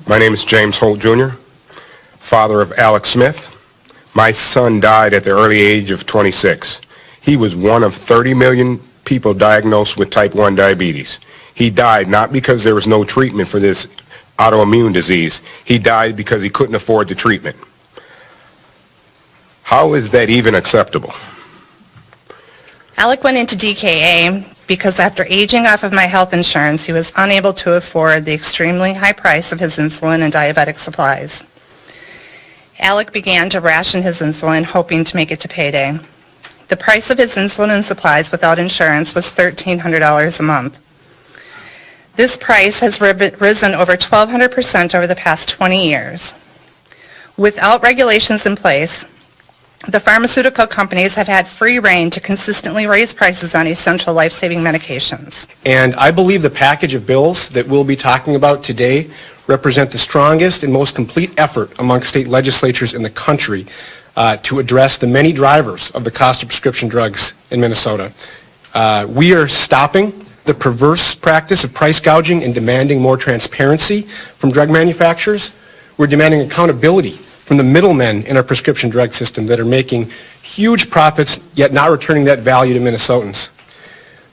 My name is James Holt, Jr., father of Alec Smith. My son died at the early age of 26. He was one of 30 million people diagnosed with type 1 diabetes. He died not because there was no treatment for this autoimmune disease. He died because he couldn't afford the treatment. How is that even acceptable? Alec went into DKA because after aging off of my health insurance, he was unable to afford the extremely high price of his insulin and diabetic supplies. Alec began to ration his insulin, hoping to make it to payday. The price of his insulin and supplies without insurance was $1,300 a month. This price has risen over 1,200% over the past 20 years. Without regulations in place, the pharmaceutical companies have had free rein to consistently raise prices on essential life-saving medications. And I believe the package of bills that we'll be talking about today represent the strongest and most complete effort among state legislatures in the country to address the many drivers of the cost of prescription drugs in Minnesota. We are stopping the perverse practice of price gouging and demanding more transparency from drug manufacturers. We're demanding accountability from the middlemen in our prescription drug system that are making huge profits yet not returning that value to Minnesotans.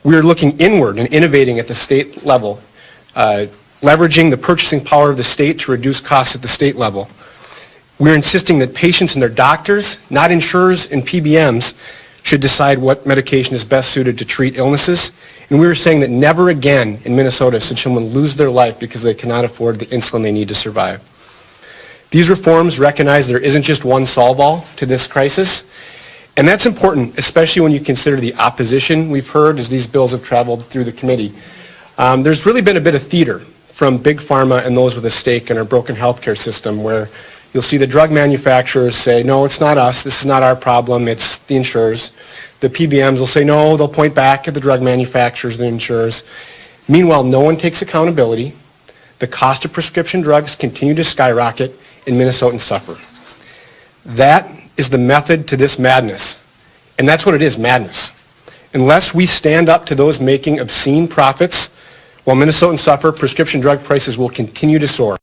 We are looking inward and innovating at the state level, leveraging the purchasing power of the state to reduce costs at the state level. We're insisting that patients and their doctors, not insurers and PBMs, should decide what medication is best suited to treat illnesses. And we're saying that never again in Minnesota should someone lose their life because they cannot afford the insulin they need to survive. These reforms recognize there isn't just one solve-all to this crisis, and that's important, especially when you consider the opposition we've heard as these bills have traveled through the committee. There's really been a bit of theater from big pharma and those with a stake in our broken healthcare system, where you'll see the drug manufacturers say, no, it's not us, this is not our problem, it's the insurers. The PBMs will say, no, they'll point back at the drug manufacturers, the insurers. Meanwhile, no one takes accountability. The cost of prescription drugs continue to skyrocket, and Minnesotans suffer. That is the method to this madness. And that's what it is, madness. Unless we stand up to those making obscene profits while Minnesotans suffer, prescription drug prices will continue to soar.